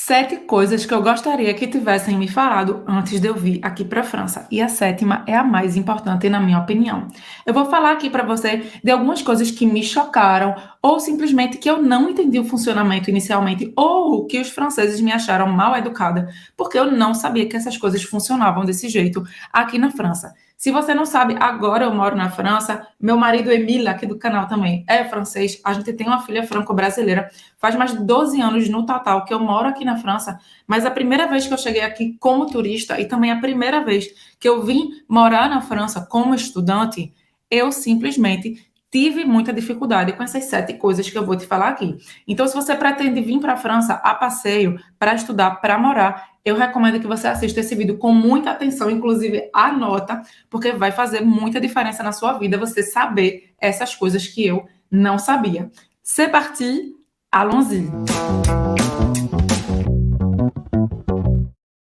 7 coisas que eu gostaria que tivessem me falado antes de eu vir aqui para a França. E a sétima é a mais importante, na minha opinião. Eu vou falar aqui para você de algumas coisas que me chocaram, ou simplesmente que eu não entendi o funcionamento inicialmente, ou que os franceses me acharam mal educada, porque eu não sabia que essas coisas funcionavam desse jeito aqui na França. Se você não sabe, agora eu moro na França, meu marido Emile, aqui do canal também, é francês, a gente tem uma filha franco-brasileira. Faz mais de 12 anos no total que eu moro aqui na França, mas a primeira vez que eu cheguei aqui como turista e também a primeira vez que eu vim morar na França como estudante, eu simplesmente tive muita dificuldade com essas 7 coisas que eu vou te falar aqui. Então, se você pretende vir para a França a passeio, para estudar, para morar, eu recomendo que você assista esse vídeo com muita atenção, inclusive anota, porque vai fazer muita diferença na sua vida você saber essas coisas que eu não sabia. C'est parti! Allons-y.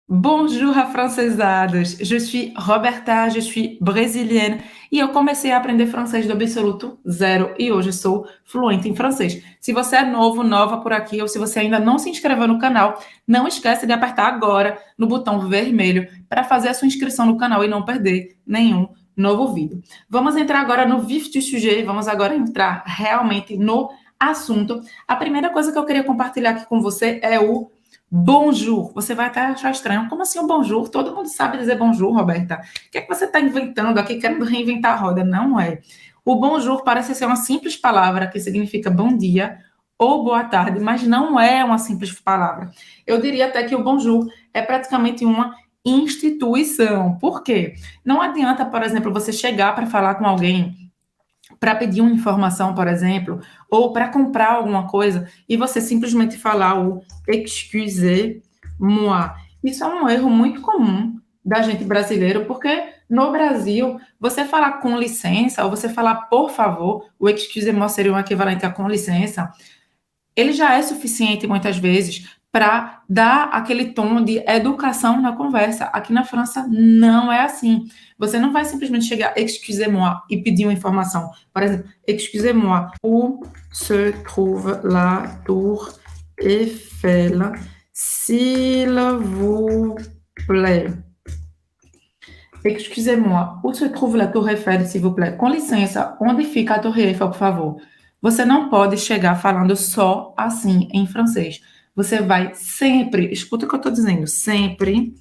Bonjour, afrancesados. Je suis Roberta, je suis brésilienne e eu comecei a aprender francês do absoluto zero e hoje sou fluente em francês. Se você é novo, nova por aqui ou se você ainda não se inscreveu no canal, não esquece de apertar agora no botão vermelho para fazer a sua inscrição no canal e não perder nenhum novo vídeo. Vamos entrar agora no vif du sujet, vamos agora entrar realmente no assunto. A primeira coisa que eu queria compartilhar aqui com você é o bonjour. Você vai até achar estranho. Como assim o bonjour? Todo mundo sabe dizer bonjour, Roberta. O que é que você está inventando aqui, querendo reinventar a roda? Não é. O bonjour parece ser uma simples palavra que significa bom dia ou boa tarde, mas não é uma simples palavra. Eu diria até que o bonjour é praticamente uma instituição. Por quê? Não adianta, por exemplo, você chegar para falar com alguém para pedir uma informação, por exemplo, ou para comprar alguma coisa, e você simplesmente falar o excusez-moi. Isso é um erro muito comum da gente brasileiro, porque no Brasil, você falar com licença, ou você falar por favor, o excusez-moi seria um equivalente a com licença, ele já é suficiente muitas vezes para dar aquele tom de educação na conversa. Aqui na França não é assim. Você não vai simplesmente chegar, excusez-moi, e pedir uma informação. Por exemplo, excusez-moi, où se trouve la tour Eiffel, s'il vous plaît? Excusez-moi, où se trouve la tour Eiffel, s'il vous plaît? Com licença, onde fica a Torre Eiffel, por favor? Você não pode chegar falando só assim em francês. Você vai sempre, escuta o que eu estou dizendo, sempre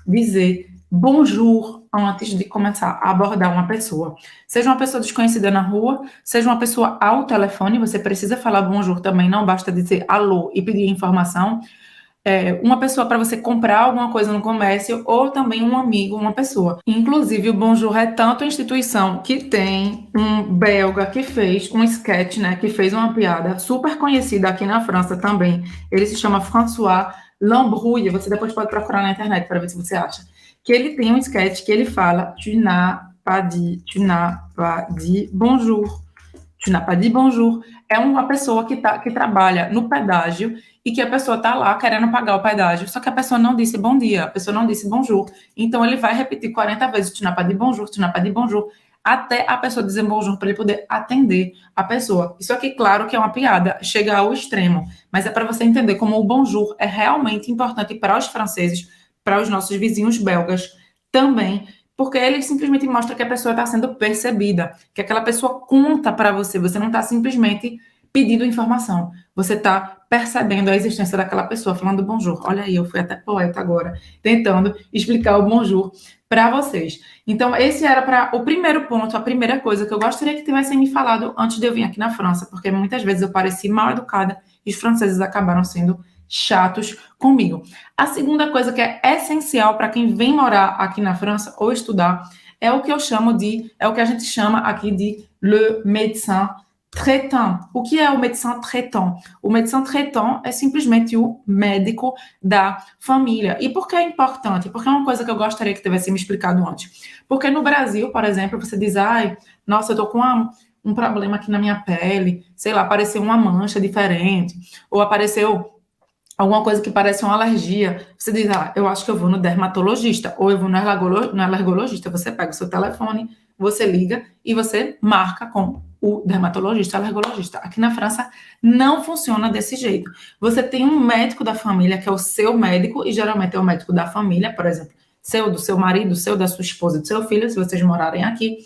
dizer bonjour antes de começar a abordar uma pessoa. Seja uma pessoa desconhecida na rua, seja uma pessoa ao telefone, você precisa falar bonjour também, não basta dizer alô e pedir informação. Uma pessoa para você comprar alguma coisa no comércio ou também um amigo, uma pessoa. Inclusive, o Bonjour é tanto a instituição que tem um belga que fez um sketch, né, que fez uma piada super conhecida aqui na França também. Ele se chama François Lambrouille, você depois pode procurar na internet para ver se você acha. Que ele tem um sketch que ele fala tu n'as pas dit bonjour. Tu n'as pas dit bonjour. É uma pessoa que trabalha no pedágio e que a pessoa está lá querendo pagar o pedágio, só que a pessoa não disse bom dia, a pessoa não disse bonjour. Então, ele vai repetir 40 vezes, tu n'as pas dit bonjour, tu n'as pas dit bonjour, até a pessoa dizer bonjour para ele poder atender a pessoa. Isso aqui, claro que é uma piada, chega ao extremo, mas é para você entender como o bonjour é realmente importante para os franceses, para os nossos vizinhos belgas também, porque ele simplesmente mostra que a pessoa está sendo percebida, que aquela pessoa conta para você, você não está simplesmente pedindo informação, você está percebendo a existência daquela pessoa, falando bonjour. Olha aí, eu fui até poeta agora, tentando explicar o bonjour para vocês. Então, esse era para o primeiro ponto, a primeira coisa que eu gostaria que tivessem me falado antes de eu vir aqui na França, porque muitas vezes eu pareci mal educada e os franceses acabaram sendo chatos comigo. A segunda coisa que é essencial para quem vem morar aqui na França ou estudar é o que eu chamo de, é o que a gente chama aqui de le médecin traitant. O que é o médecin traitant? O médecin traitant é simplesmente o médico da família. E por que é importante? Porque é uma coisa que eu gostaria que tivesse me explicado antes. Porque no Brasil, por exemplo, você diz, ai, nossa, eu tô com um problema aqui na minha pele, sei lá, apareceu uma mancha diferente, ou apareceu alguma coisa que parece uma alergia, você diz, eu acho que eu vou no dermatologista, ou eu vou no alergologista. Você pega o seu telefone, você liga e você marca com o dermatologista, o alergologista. Aqui na França não funciona desse jeito. Você tem um médico da família, que é o seu médico, e geralmente é o médico da família, por exemplo, seu, do seu marido, seu, da sua esposa, do seu filho, se vocês morarem aqui.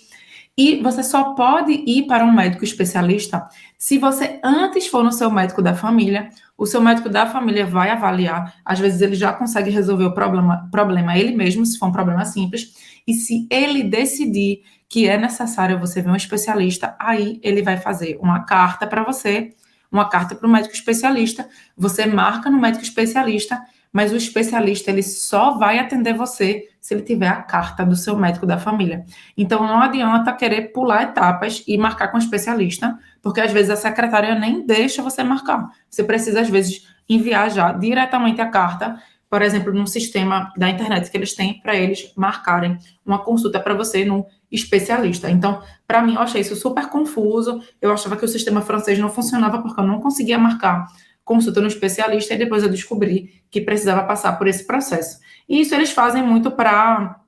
E você só pode ir para um médico especialista se você antes for no seu médico da família. O seu médico da família vai avaliar. Às vezes ele já consegue resolver o problema ele mesmo, se for um problema simples. E se ele decidir que é necessário você ver um especialista, aí ele vai fazer uma carta para você, uma carta para o médico especialista. Você marca no médico especialista, mas o especialista ele só vai atender você se ele tiver a carta do seu médico da família. Então, não adianta querer pular etapas e marcar com o especialista, porque às vezes a secretária nem deixa você marcar. Você precisa, às vezes, enviar já diretamente a carta, por exemplo, num sistema da internet que eles têm para eles marcarem uma consulta para você no especialista. Então, para mim, eu achei isso super confuso. Eu achava que o sistema francês não funcionava porque eu não conseguia marcar consulta no especialista, e depois eu descobri que precisava passar por esse processo. E isso eles fazem muito para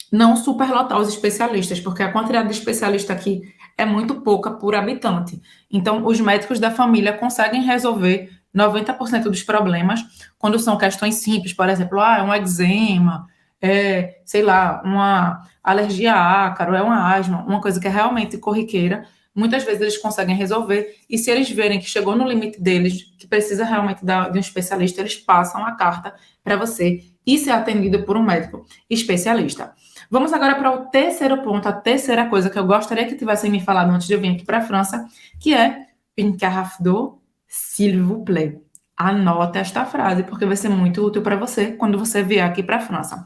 não superlotar os especialistas, porque a quantidade de especialista aqui é muito pouca por habitante. Então, os médicos da família conseguem resolver 90% dos problemas quando são questões simples, por exemplo, é um eczema, sei lá, uma alergia a ácaro, é uma asma, uma coisa que é realmente corriqueira. Muitas vezes eles conseguem resolver, e se eles verem que chegou no limite deles, que precisa realmente de um especialista, eles passam a carta para você e ser atendido por um médico especialista. Vamos agora para o terceiro ponto, a terceira coisa que eu gostaria que tivessem me falado antes de eu vir aqui para a França, que é une carafe d'eau, s'il vous plaît. Anota esta frase, porque vai ser muito útil para você quando você vier aqui para a França.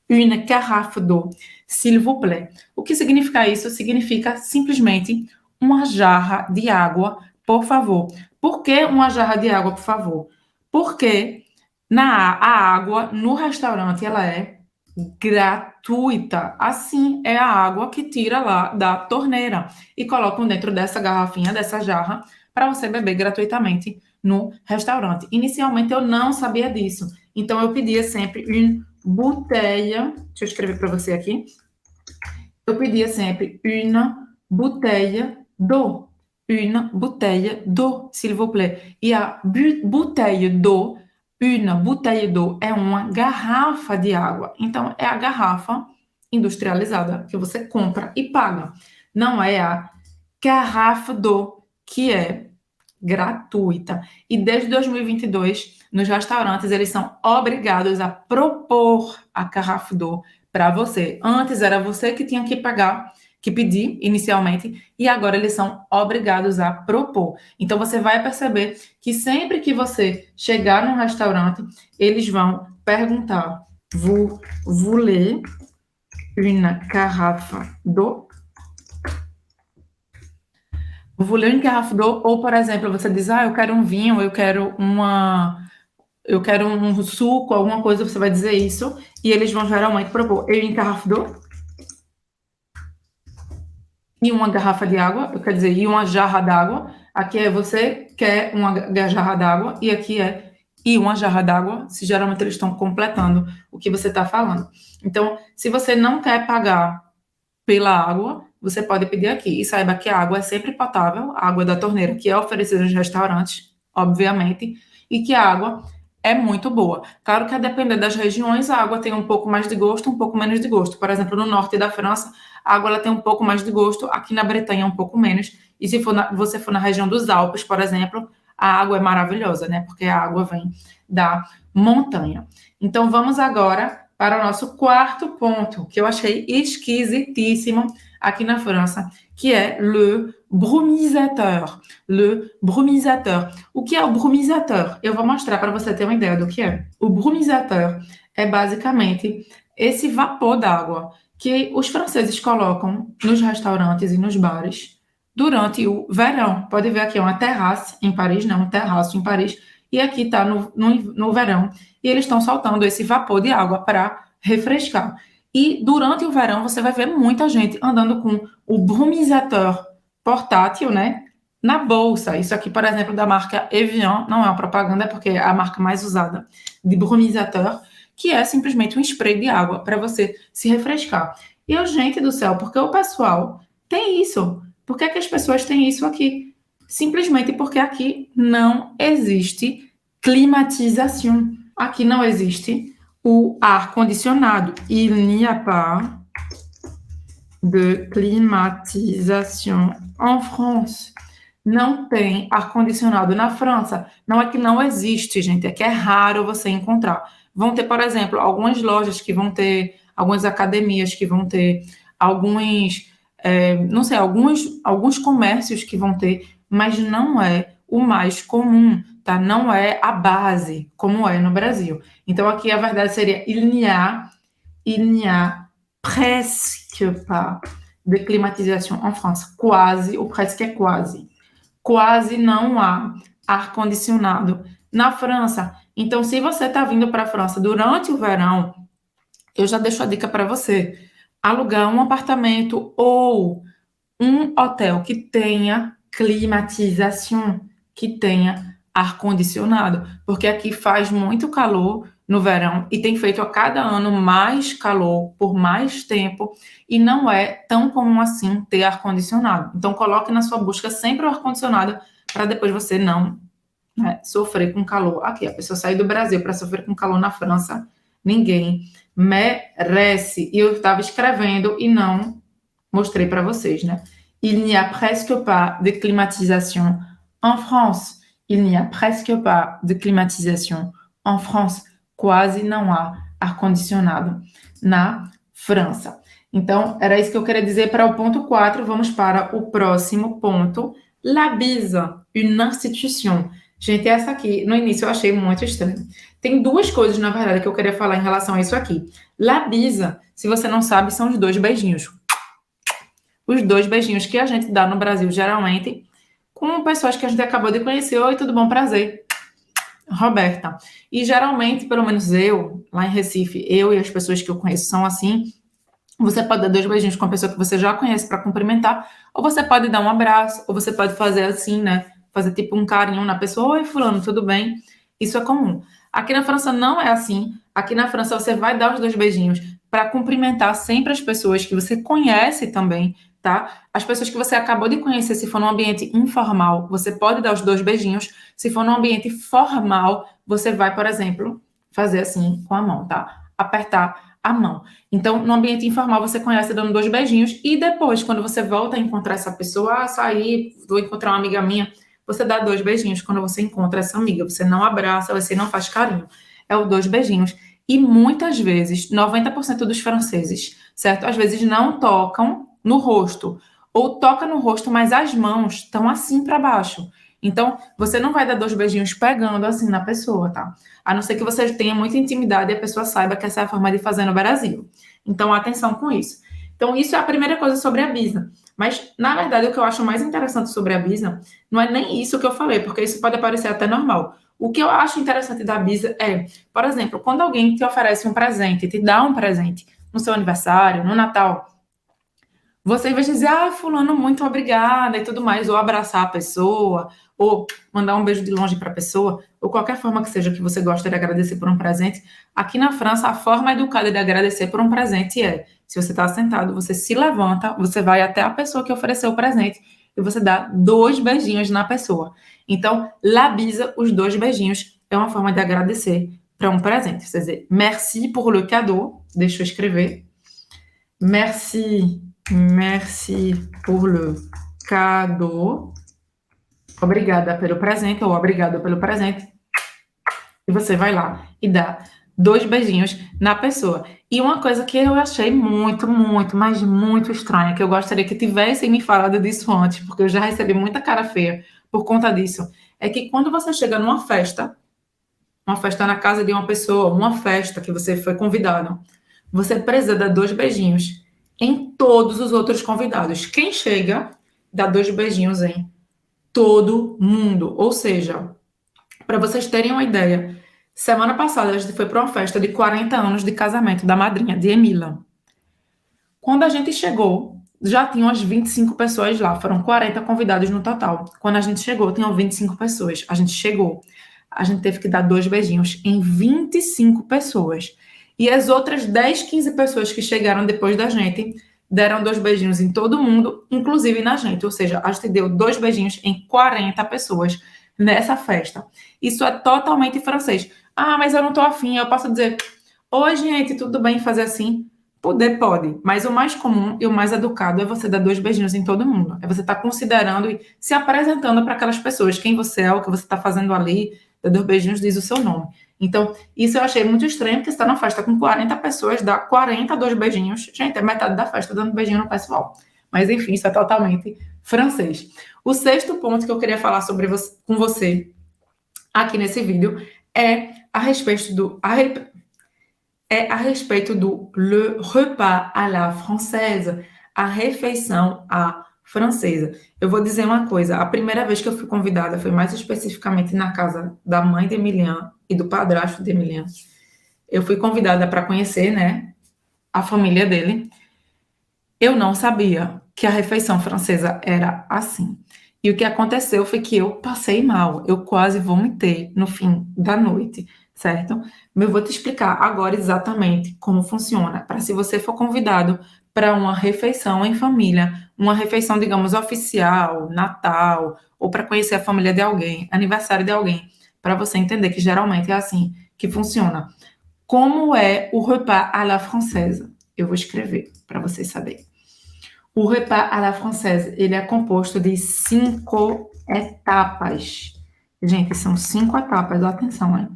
Une carafe d'eau, s'il vous plaît. O que significa isso? Significa simplesmente uma jarra de água, por favor. Por que uma jarra de água, por favor? Porque a água no restaurante ela é gratuita. Assim é a água que tira lá da torneira e colocam dentro dessa garrafinha, dessa jarra, para você beber gratuitamente no restaurante. Inicialmente eu não sabia disso, então eu pedia sempre une bouteille. Deixa eu escrever para você aqui. Eu pedia sempre une bouteille d'eau. Une bouteille d'eau, s'il vous plaît. E a bouteille d'eau, une bouteille d'eau é uma garrafa de água. Então, é a garrafa industrializada que você compra e paga. Não é a carafe d'eau, que é gratuita. E desde 2022, nos restaurantes, eles são obrigados a propor a carafe d'eau para você. Antes era você que tinha que pagar, que pedir inicialmente, e agora eles são obrigados a propor. Então você vai perceber que sempre que você chegar num restaurante, eles vão perguntar: Vous voulez une carafe d'eau? Vous voulez une carafe d'eau? Ou, por exemplo, você diz: eu quero um vinho, eu quero um suco, alguma coisa, você vai dizer isso, e eles vão geralmente propor une carafe d'eau e uma garrafa de água, quer dizer, e uma jarra d'água. Aqui é você quer uma jarra d'água, e aqui é e uma jarra d'água, se geralmente eles estão completando o que você está falando. Então, se você não quer pagar pela água, você pode pedir aqui. E saiba que a água é sempre potável, a água da torneira, que é oferecida nos restaurantes, obviamente, e que a água é muito boa. Claro que a depender das regiões, a água tem um pouco mais de gosto, um pouco menos de gosto. Por exemplo, no norte da França, a água ela tem um pouco mais de gosto, aqui na Bretanha um pouco menos. E se você for na região dos Alpes, por exemplo, a água é maravilhosa, né? Porque a água vem da montanha. Então, vamos agora para o nosso quarto ponto, que eu achei esquisitíssimo aqui na França, que é le brumisateur. Le brumisateur. O que é o brumisateur? Eu vou mostrar para você ter uma ideia do que é. O brumisateur é basicamente esse vapor d'água que os franceses colocam nos restaurantes e nos bares durante o verão. Pode ver aqui, é uma terraça em Paris, não, um terraço em Paris, e aqui está no verão, e eles estão soltando esse vapor de água para refrescar. E durante o verão você vai ver muita gente andando com o brumisateur portátil, né, na bolsa. Isso aqui, por exemplo, da marca Evian, não é uma propaganda, porque é a marca mais usada de brumisateur, que é simplesmente um spray de água para você se refrescar. E eu, gente do céu, porque o pessoal tem isso. Por que as pessoas têm isso aqui? Simplesmente porque aqui não existe climatização. Aqui não existe o ar-condicionado. Il n'y a pas de climatisation en France. Não tem ar-condicionado na França. Não é que não existe, gente, é que é raro você encontrar. Vão ter, por exemplo, algumas lojas que vão ter, algumas academias que vão ter, não sei, alguns comércios que vão ter, mas não é o mais comum, tá? Não é a base, como é no Brasil. Então, aqui a verdade seria il n'y a presque pas de climatisation en France. Quase, o presque é quase. Quase não há ar-condicionado na França. Então, se você está vindo para a França durante o verão, eu já deixo a dica para você. Alugar um apartamento ou um hotel que tenha climatização, que tenha ar-condicionado, porque aqui faz muito calor no verão e tem feito a cada ano mais calor por mais tempo e não é tão comum assim ter ar-condicionado. Então, coloque na sua busca sempre o ar-condicionado para depois você não, né, sofrer com calor. Aqui, a pessoa sair do Brasil para sofrer com calor na França, ninguém merece. E eu estava escrevendo e não mostrei para vocês, né? Il n'y a presque pas de climatisation en France. Il n'y a presque pas de climatisation en France. Quase não há ar-condicionado na França. Então, era isso que eu queria dizer para o ponto 4. Vamos para o próximo ponto. La bise, une institution. Gente, essa aqui, no início eu achei muito estranho. Tem duas coisas, na verdade, que eu queria falar em relação a isso aqui. La bise, se você não sabe, são os dois beijinhos. Os dois beijinhos que a gente dá no Brasil, geralmente, com pessoas que a gente acabou de conhecer. Oi, tudo bom? Prazer. Roberta. E geralmente, pelo menos eu, lá em Recife, eu e as pessoas que eu conheço são assim. Você pode dar dois beijinhos com a pessoa que você já conhece para cumprimentar, ou você pode dar um abraço, ou você pode fazer assim, né? Fazer tipo um carinho na pessoa. Oi, fulano, tudo bem? Isso é comum. Aqui na França não é assim. Aqui na França você vai dar os dois beijinhos para cumprimentar sempre as pessoas que você conhece também, tá? As pessoas que você acabou de conhecer, se for num ambiente informal, você pode dar os dois beijinhos. Se for num ambiente formal, você vai, por exemplo, fazer assim com a mão, tá? Apertar a mão. Então, no ambiente informal, você conhece dando dois beijinhos e depois, quando você volta a encontrar essa pessoa, sair, vou encontrar uma amiga minha, você dá dois beijinhos quando você encontra essa amiga. Você não abraça, você não faz carinho. É o dois beijinhos. E muitas vezes, 90% dos franceses, certo? Às vezes não tocam no rosto. Ou toca no rosto, mas as mãos estão assim para baixo. Então, você não vai dar dois beijinhos pegando assim na pessoa, tá? A não ser que você tenha muita intimidade e a pessoa saiba que essa é a forma de fazer no Brasil. Então, atenção com isso. Então, isso é a primeira coisa sobre a bisa. Mas, na verdade, o que eu acho mais interessante sobre a bisa não é nem isso que eu falei, porque isso pode parecer até normal. O que eu acho interessante da bisa é, por exemplo, quando alguém te oferece um presente, te dá um presente no seu aniversário, no Natal, você, em vez de dizer, fulano, muito obrigada e tudo mais, ou abraçar a pessoa, ou mandar um beijo de longe para a pessoa, ou qualquer forma que seja que você gosta de agradecer por um presente, aqui na França, a forma educada de agradecer por um presente é, se você está sentado, você se levanta, você vai até a pessoa que ofereceu o presente e você dá dois beijinhos na pessoa. Então, la bise, os dois beijinhos, é uma forma de agradecer para um presente. Você dizer, merci pour le cadeau, deixa eu escrever, merci pour le cadeau. Obrigada pelo presente ou obrigado pelo presente. E você vai lá e dá dois beijinhos na pessoa. E uma coisa que eu achei muito, muito, mas muito estranha, que eu gostaria que tivessem me falado disso antes, porque eu já recebi muita cara feia por conta disso, é que quando você chega numa festa na casa de uma pessoa, uma festa que você foi convidado, você precisa dar dois beijinhos em todos os outros convidados. Quem chega, dá dois beijinhos em todo mundo. Ou seja, para vocês terem uma ideia, semana passada a gente foi para uma festa de 40 anos de casamento da madrinha, de Emila. Quando a gente chegou, já tinham umas 25 pessoas lá, foram 40 convidados no total. Quando a gente chegou, tinham 25 pessoas. A gente chegou, a gente teve que dar dois beijinhos em 25 pessoas. E as outras 10, 15 pessoas que chegaram depois da gente deram 2 beijinhos em todo mundo, inclusive na gente. Ou seja, a gente deu 2 beijinhos em 40 pessoas nessa festa. Isso é totalmente francês. Ah, mas eu não tô afim. Eu posso dizer, oi, gente, tudo bem fazer assim? Poder pode, mas o mais comum e o mais educado é você dar 2 beijinhos em todo mundo. É você estar considerando e se apresentando para aquelas pessoas, quem você é, o que você está fazendo ali, dá 2 beijinhos, diz o seu nome. Então, isso eu achei muito estranho, porque você está numa festa com 40 pessoas, dá 42 beijinhos. Gente, é metade da festa dando beijinho no pessoal. Mas, enfim, isso é totalmente francês. O sexto ponto que eu queria falar sobre com você aqui nesse vídeo é a respeito do le repas à la française, a refeição à francesa. Eu vou dizer uma coisa, a primeira vez que eu fui convidada foi mais especificamente na casa da mãe de Emilian e do padrasto de Emilian. Eu fui convidada para conhecer, né, a família dele. Eu não sabia que a refeição francesa era assim. E o que aconteceu foi que eu passei mal, eu quase vomitei no fim da noite, certo? Eu vou te explicar agora exatamente como funciona, para se você for convidado para uma refeição em família, uma refeição, digamos, oficial, Natal, ou para conhecer a família de alguém, aniversário de alguém, para você entender que geralmente é assim que funciona. Como é o repas à la française? Eu vou escrever para vocês saberem. O repas à la française, ele é composto de 5 etapas. Gente, são 5 etapas, atenção, hein?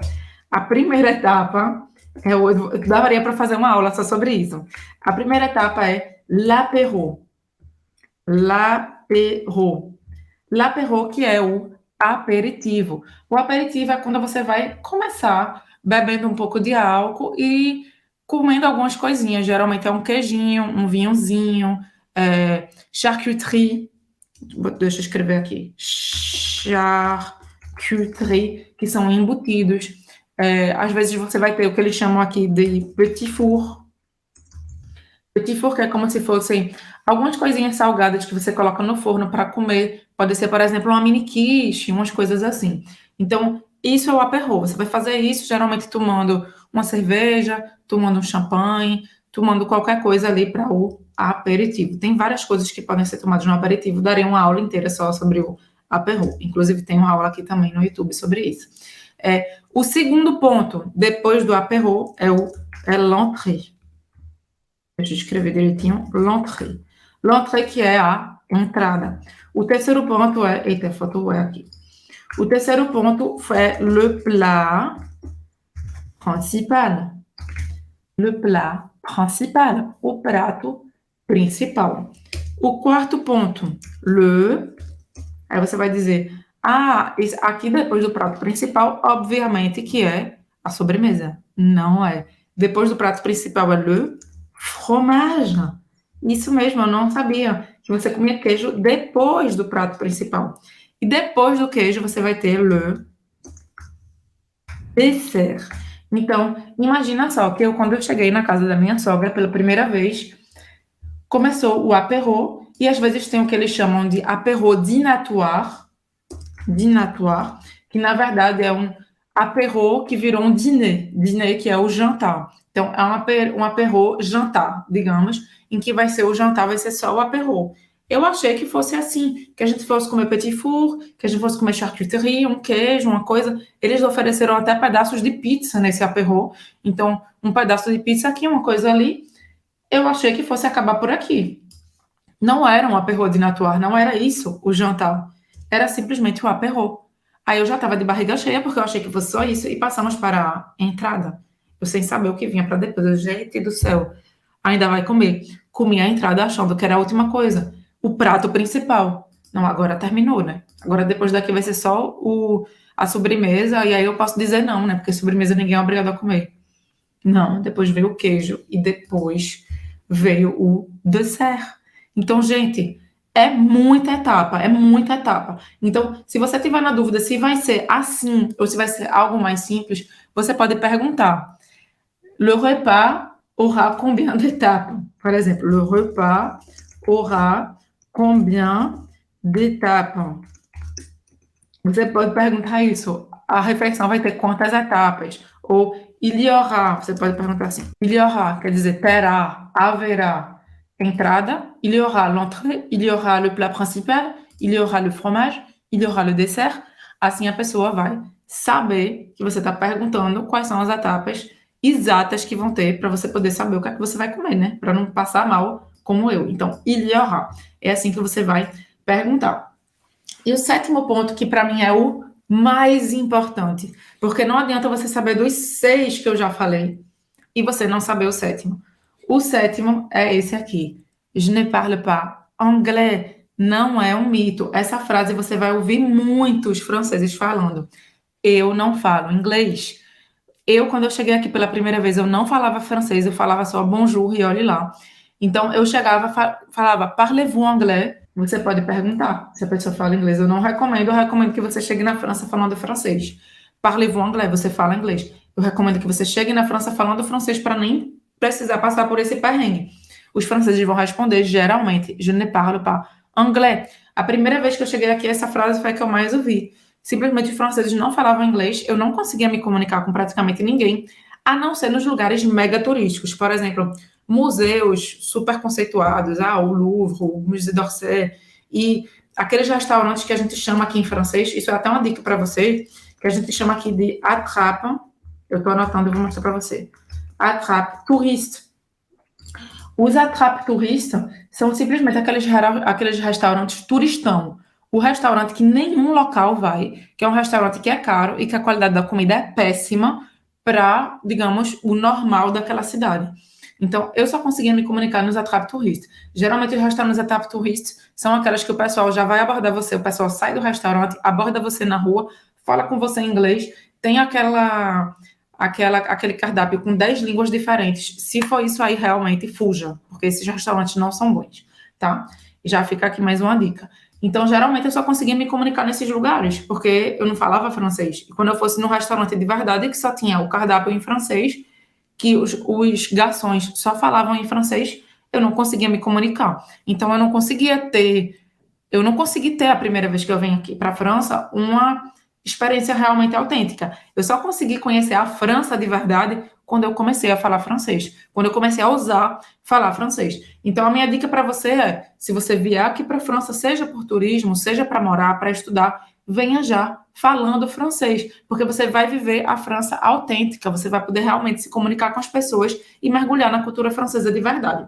A primeira etapa, daria para fazer uma aula só sobre isso. A primeira etapa é l'apéro. L'apéro. L'apéro, que é o aperitivo. O aperitivo é quando você vai começar bebendo um pouco de álcool e comendo algumas coisinhas. Geralmente é um queijinho, um vinhozinho, charcuterie. Deixa eu escrever aqui. Charcuterie, que são embutidos. Às vezes você vai ter o que eles chamam aqui de petit four. Petit four, que é como se fossem algumas coisinhas salgadas que você coloca no forno para comer. Pode ser, por exemplo, uma mini quiche, umas coisas assim. Então, isso é o apéro. Você vai fazer isso geralmente tomando uma cerveja, tomando um champanhe, tomando qualquer coisa ali para o aperitivo. Tem várias coisas que podem ser tomadas no aperitivo. Daria uma aula inteira só sobre o apéro. Inclusive, tem uma aula aqui também no YouTube sobre isso. O segundo ponto, depois do apéro, é l'entrée. Deixa eu escrever direitinho. L'entrée. L'entrée, que é a entrada. O terceiro ponto é... Eita, faltou o aqui. O terceiro ponto é le plat principal. Le plat principal. O prato principal. O quarto ponto, le... Aí você vai dizer, aqui depois do prato principal, obviamente que é a sobremesa. Não é. Depois do prato principal é le fromage. Isso mesmo, eu não sabia que você comia queijo depois do prato principal. E depois do queijo, você vai ter le dessert. Então, imagina só que quando eu cheguei na casa da minha sogra pela primeira vez, começou o apéro, e às vezes tem o que eles chamam de apéro dînatoire, que na verdade é um apéro que virou um dîner que é o jantar. Então, é um apéro jantar, digamos, em que o jantar vai ser só o apéro. Eu achei que fosse assim, que a gente fosse comer petit four, que a gente fosse comer charcuterie, um queijo, uma coisa. Eles ofereceram até pedaços de pizza nesse apéro. Então, um pedaço de pizza aqui, uma coisa ali. Eu achei que fosse acabar por aqui. Não era um apéro dînatoire, não era isso o jantar. Era simplesmente o apéro. Aí eu já estava de barriga cheia, porque eu achei que fosse só isso, e passamos para a entrada. Eu sem saber o que vinha para depois. Eu, gente do céu, ainda vai comer. Comi a entrada achando que era a última coisa. O prato principal. Não, agora terminou, né? Agora depois daqui vai ser só a sobremesa, e aí eu posso dizer não, né? Porque sobremesa ninguém é obrigado a comer. Não, depois veio o queijo e depois veio o dessert. Então, gente, é muita etapa, é muita etapa. Então, se você tiver na dúvida se vai ser assim ou se vai ser algo mais simples, você pode perguntar. Le repas aura combien d'étapes? Por exemplo, le repas aura combien d'étapes? Você pode perguntar isso. A refeição vai ter quantas etapas? Ou il y aura, você pode perguntar assim. Il y aura, quer dizer terá, haverá. entrada, il y aura l'entrée, il y aura le plat principal, il y aura le fromage, il y aura le dessert. Assim a pessoa vai saber que você está perguntando quais são as etapas exatas que vão ter para você poder saber o que é que você vai comer, né? Para não passar mal como eu. Então, il y aura. É assim que você vai perguntar. E o sétimo ponto, que para mim é o mais importante, porque não adianta você saber dos 6 que eu já falei e você não saber o sétimo. O sétimo é esse aqui. Je ne parle pas anglais. Não é um mito. Essa frase você vai ouvir muitos franceses falando. Eu não falo inglês. Quando eu cheguei aqui pela primeira vez, eu não falava francês, eu falava só bonjour e olhe lá. Então, eu chegava, falava, parlez-vous anglais? Você pode perguntar se a pessoa fala inglês. Eu recomendo que você chegue na França falando francês. Parlez-vous anglais? Você fala inglês. Eu recomendo que você chegue na França falando francês para nem precisar passar por esse perrengue. Os franceses vão responder, geralmente, je ne parle pas anglais. A primeira vez que eu cheguei aqui, essa frase foi a que eu mais ouvi. Simplesmente os franceses não falavam inglês, eu não conseguia me comunicar com praticamente ninguém, a não ser nos lugares mega turísticos. Por exemplo, museus super conceituados, o Louvre, o Musée d'Orsay, e aqueles restaurantes que a gente chama aqui em francês, isso é até uma dica para você, que a gente chama aqui de attrape, eu estou anotando e vou mostrar para você. Attrape touriste. Os attrape touristes são simplesmente aqueles restaurantes turistão. O restaurante que nenhum local vai, que é um restaurante que é caro e que a qualidade da comida é péssima para, digamos, o normal daquela cidade. Então, eu só conseguia me comunicar nos attrape touristes. Geralmente, os restaurantes attrape touristes são aquelas que o pessoal já vai abordar você, o pessoal sai do restaurante, aborda você na rua, fala com você em inglês, tem aquele cardápio com 10 línguas diferentes. Se for isso aí, realmente, fuja, porque esses restaurantes não são bons, tá? Já fica aqui mais uma dica. Então, geralmente, eu só conseguia me comunicar nesses lugares, porque eu não falava francês. E quando eu fosse num restaurante de verdade, que só tinha o cardápio em francês, que os garçons só falavam em francês, eu não conseguia me comunicar. Então, eu não consegui ter a primeira vez que eu venho aqui para a França uma experiência realmente autêntica. Eu só consegui conhecer a França de verdade quando eu comecei a falar francês, quando eu comecei a ousar falar francês. Então, a minha dica para você é, se você vier aqui para a França, seja por turismo, seja para morar, para estudar, venha já falando francês, porque você vai viver a França autêntica, você vai poder realmente se comunicar com as pessoas e mergulhar na cultura francesa de verdade.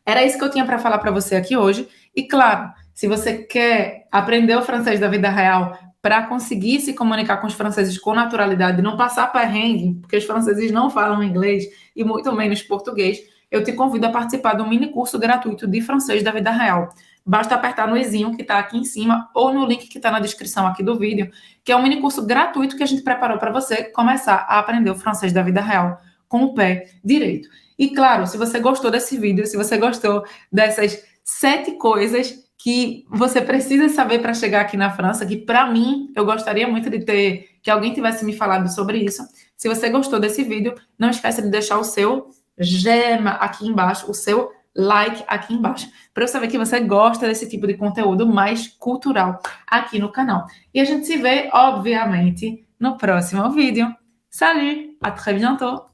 Era isso que eu tinha para falar para você aqui hoje. E, claro, se você quer aprender o francês da vida real para conseguir se comunicar com os franceses com naturalidade, não passar perrengue, porque os franceses não falam inglês e muito menos português, eu te convido a participar do mini curso gratuito de francês da vida real. Basta apertar no izinho que está aqui em cima ou no link que está na descrição aqui do vídeo, que é um mini curso gratuito que a gente preparou para você começar a aprender o francês da vida real com o pé direito. E claro, se você gostou desse vídeo, se você gostou dessas 7 coisas que você precisa saber para chegar aqui na França, que para mim, eu gostaria muito de que alguém tivesse me falado sobre isso. Se você gostou desse vídeo, não esqueça de deixar o seu gema aqui embaixo, o seu like aqui embaixo, para eu saber que você gosta desse tipo de conteúdo mais cultural aqui no canal. E a gente se vê, obviamente, no próximo vídeo. Salut, à très bientôt!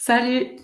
Salut!